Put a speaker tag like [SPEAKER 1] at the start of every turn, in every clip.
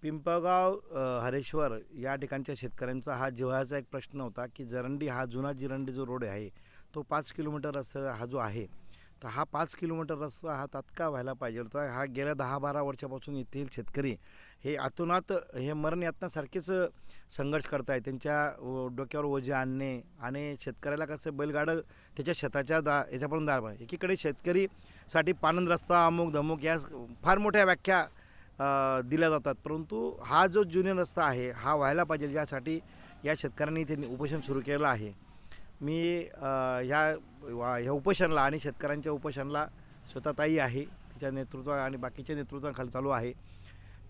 [SPEAKER 1] पिंपळगाव हरेश्वर या ठिकाणच्या शेतकऱ्यांचा हा जिव्हाळ्याचा एक प्रश्न होता की जरंडी हा जुना जिरंडी जो रोड आहे तो 5 किलोमीटर रस्ता हा जो आहे, तर हा 5 किलोमीटर रस्ता हा तात्काळ व्हायला पाहिजे होता. हा गेल्या 10-12 वर्षापासून येथील शेतकरी हे आतोनात हे मरण यातनासारखेच संघर्ष करतायत. त्यांच्या डोक्यावर ओझे आणणे आणि शेतकऱ्याला कसं बैलगाडं त्याच्या शेताच्या याच्यापर्यंत दार एकीकडे शेतकरीसाठी पानंद रस्ता अमुक धमुक या फार मोठ्या व्याख्या दिल्या जातात, परंतु हा जो जुना रस्ता आहे हा व्हायला पाहिजे, यासाठी या शेतकऱ्यांनी त्यांनी उपोषण सुरू केलं आहे. मी ह्या उपोषणाला आणि शेतकऱ्यांच्या उपोषणाला स्वतः ताई आहे, तिच्या नेतृत्व आणि बाकीच्या नेतृत्वाखाली चालू आहे.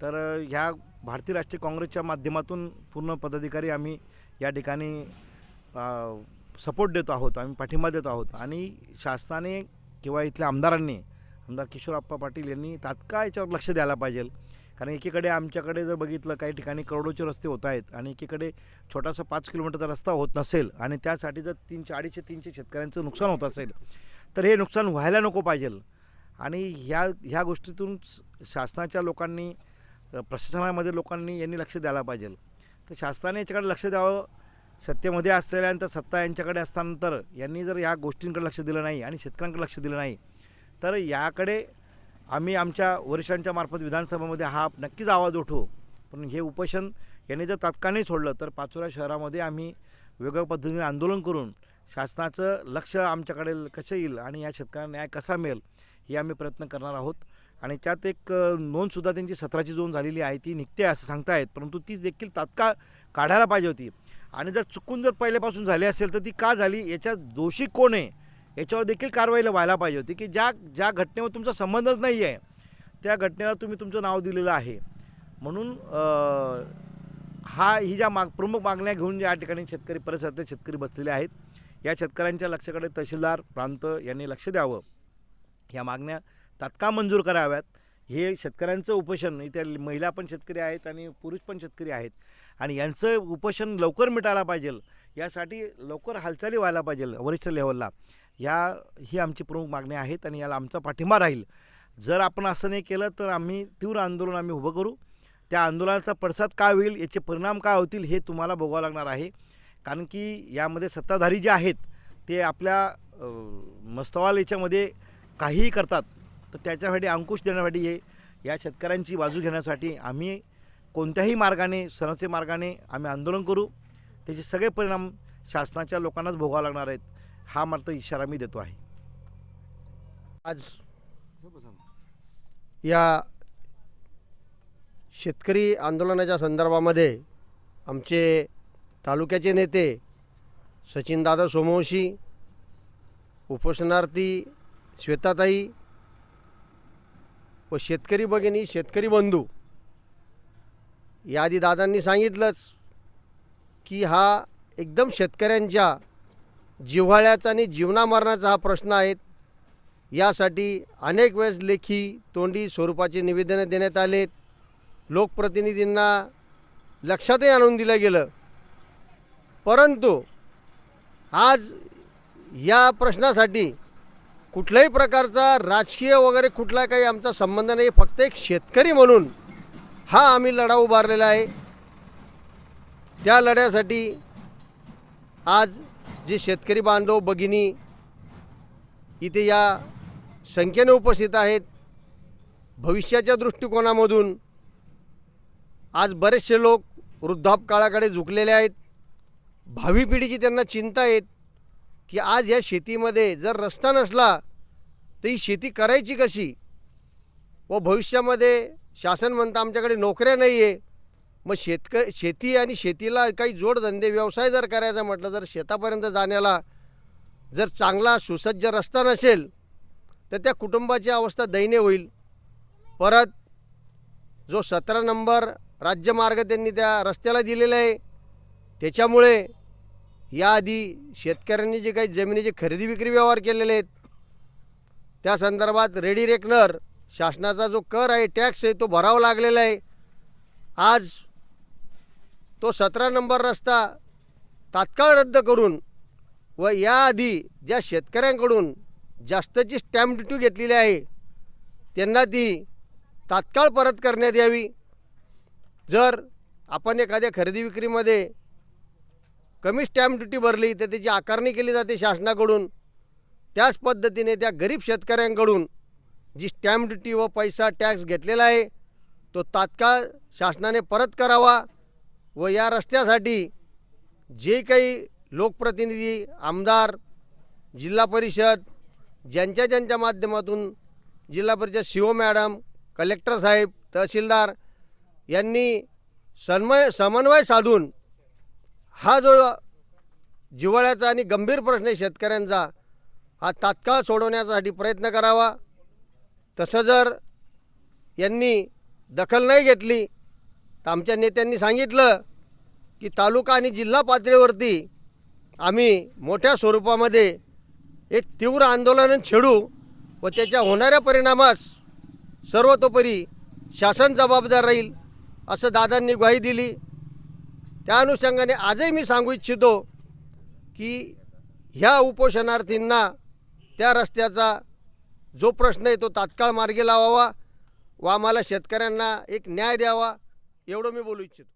[SPEAKER 1] तर ह्या भारतीय राष्ट्रीय काँग्रेसच्या माध्यमातून पूर्ण पदाधिकारी आम्ही या ठिकाणी सपोर्ट देतो आहोत, आम्ही पाठिंबा देतो आहोत. आणि शासनाने किंवा इथल्या आमदारांनी, आमदार किशोरप्पा पाटील यांनी तात्काळ याच्यावर लक्ष द्यायला पाहिजे. कारण एकीकडे आमच्याकडे जर बघितलं काही ठिकाणी करोडोचे रस्ते होत आहेत आणि एकीकडे छोटासा 5 किलोमीटरचा रस्ता होत नसेल आणि त्यासाठी जर 250-300 शेतकऱ्यांचं नुकसान होत असेल तर हे नुकसान व्हायला नको पाहिजे. आणि ह्या गोष्टीतून शासनाच्या लोकांनी, प्रशासनामध्ये लोकांनी यांनी लक्ष द्यायला पाहिजे. तर शासनाने याच्याकडे लक्ष द्यावं. सत्तेमध्ये असलेल्यानंतर सत्ता यांच्याकडे असतानंतर यांनी जर या गोष्टींकडे लक्ष दिलं नाही आणि शेतकऱ्यांकडे लक्ष दिलं नाही तर याकडे आम्ही आमच्या वरिष्ठांच्या मार्फत विधानसभेमध्ये हा नक्कीच आवाज उठवू. पण हे उपोषण यांनी जर तात्काळ नाही सोडलं तर पाचोरा शहरामध्ये आम्ही वेगवेगळ्या पद्धतीने आंदोलन करून शासनाचं लक्ष आमच्याकडे कसं येईल आणि या शेतकऱ्यांना न्याय कसा मिळेल हे आम्ही प्रयत्न करणार आहोत. आणि त्यात एक नोंदसुद्धा त्यांची 17ची नोंद झालेली आहे, ती निघते असं सांगतायत, परंतु ती देखील तात्काळ काढायला पाहिजे होती. आणि जर चुकून जर पहिल्यापासून झाली असेल तर ती का झाली, याच्यात दोषी कोण आहे याच्यावर देखील कारवाई व्हायला पाहिजे होती. की ज्या घटनेवर तुमचा संबंधच नाही आहे त्या घटनेला तुम्ही तुमचं नाव दिलेलं आहे. म्हणून ही ज्या प्रमुख मागण्या घेऊन या ठिकाणी शेतकरी परिसरातले शेतकरी बसलेले आहेत, या शेतकऱ्यांच्या लक्षाकडे तहसीलदार प्रांत यांनी लक्ष द्यावं. या मागण्या तात्काळ मंजूर कराव्यात. हे शेतकऱ्यांचं उपोषण, इथे महिला पण शेतकरी आहेत आणि पुरुष पण शेतकरी आहेत आणि यांचं उपोषण लवकर मिटायला पाहिजे. यासाठी लवकर हालचाली व्हायला पाहिजे वरिष्ठ लेवलला. ही आमची प्रमुख मागणी आहेत आणि याला आमचा पाठिंबा राहील. जर आपण असं नाही केलं तर आम्ही तीव्र आंदोलन आम्ही उभं करू. त्या आंदोलनाचा पडसाद काय होईल, याचे परिणाम काय होतील हे तुम्हाला भोगावं लागणार आहे. कारण की यामध्ये सत्ताधारी जे आहेत ते आपल्या मस्तवाल याच्यामध्ये काहीही करतात. तर त्याच्यासाठी अंकुश देण्यासाठी या शेतकऱ्यांची बाजू घेण्यासाठी आम्ही कोणत्याही मार्गाने, सनसे मार्गाने आम्ही आंदोलन करू. त्याचे सगळे परिणाम शासनाच्या लोकांनाच भोगावं लागणार आहेत, हा मात्र इशारा मी देतो आहे.
[SPEAKER 2] आज या शेतकरी आंदोलनाच्या संदर्भामध्ये आमचे तालुक्याचे नेते सचिनदादा सोमवंशी, उपोषणार्थी श्वेताताई व शेतकरी भगिनी, शेतकरी बंधू, याआधी दादांनी सांगितलंच की हा एकदम शेतकऱ्यांच्या जिव्हाळ्याचा आणि जीवनामरणाचा हा प्रश्न आहे. यासाठी अनेक वेळेस लेखी तोंडी स्वरूपाचे निवेदनं देण्यात आलेत. लोकप्रतिनिधींना लक्षातही आणून दिलं गेलं, परंतु आज या प्रश्नासाठी कुठल्याही प्रकारचा राजकीय वगैरे कुठला काही आमचा संबंध नाही. फक्त एक शेतकरी म्हणून हा आम्ही लढा उभारलेला आहे. त्या लढ्यासाठी आज जे शेतकरी बांधव भगिनी इथे या संख्येने उपस्थित आहेत, भविष्याच्या दृष्टिकोनामधून आज बरेचसे लोक वृद्धापकाळाकडे झुकलेले आहेत. भावी पिढीची त्यांना चिंता आहे की आज या शेतीमध्ये जर रस्ता नसला तर ही शेती करायची कशी, व भविष्यामध्ये शासन म्हणतं आमच्याकडे नोकऱ्या नाही आहे. मग शेती आणि शेतीला काही जोडधंदे व्यवसाय जर करायचा म्हटलं तर शेतापर्यंत जाण्याला जर चांगला सुसज्ज रस्ता नसेल तर त्या कुटुंबाची अवस्था दयनीय होईल. परत जो 17 नंबर राज्यमार्ग त्यांनी त्या रस्त्याला दिलेला आहे, त्याच्यामुळे याआधी शेतकऱ्यांनी जे काही जमिनीचे खरेदी विक्री व्यवहार केलेले आहेत त्या संदर्भात रेडी रेकनर शासनाचा जो कर आहे, टॅक्स आहे, तो भरावा लागलेला आहे. आज तो 17 नंबर रस्ता तात्काळ रद्द करून व याआधी ज्या शेतकऱ्यांकडून जास्तची स्टॅम्प ड्युटी घेतलेली आहे त्यांना ती तात्काळ परत करण्यात यावी. जर आपण एखाद्या खरेदी विक्रीमध्ये कमी स्टॅम्प ड्युटी भरली तर त्याची आकारणी केली जाते शासनाकडून. त्याच पद्धतीने त्या गरीब शेतकऱ्यांकडून जी स्टॅम्प ड्युटी व पैसा टॅक्स घेतलेला आहे तो तात्काळ शासनाने परत करावा व या रस्त्यासाठी जे काही लोकप्रतिनिधी, आमदार, जिल्हा परिषद ज्यांच्या माध्यमातून जिल्हा परिषद CO मॅडम, कलेक्टर साहेब, तहसीलदार यांनी समन्वय साधून हा जो जिव्हाळ्याचा आणि गंभीर प्रश्न आहे शेतकऱ्यांचा हा तात्काळ सोडवण्यासाठी प्रयत्न करावा. तसं जर यांनी दखल नाही घेतली तर आमच्या नेत्यांनी सांगितलं की तालुका आणि जिल्हा पातळीवरती आम्ही मोठ्या स्वरूपामध्ये एक तीव्र आंदोलन छेडू व त्याच्या होणाऱ्या परिणामास सर्वतोपरी शासन जबाबदार राहील असं दादांनी ग्वाही दिली. त्या अनुषंगाने आजही मी सांगू इच्छितो की ह्या उपोषणार्थींना त्या रस्त्याचा जो प्रश्न आहे तो तात्काळ मार्गी लावावा व आम्हाला शेतकऱ्यांना एक न्याय द्यावा एवढं मी बोलू इच्छितो.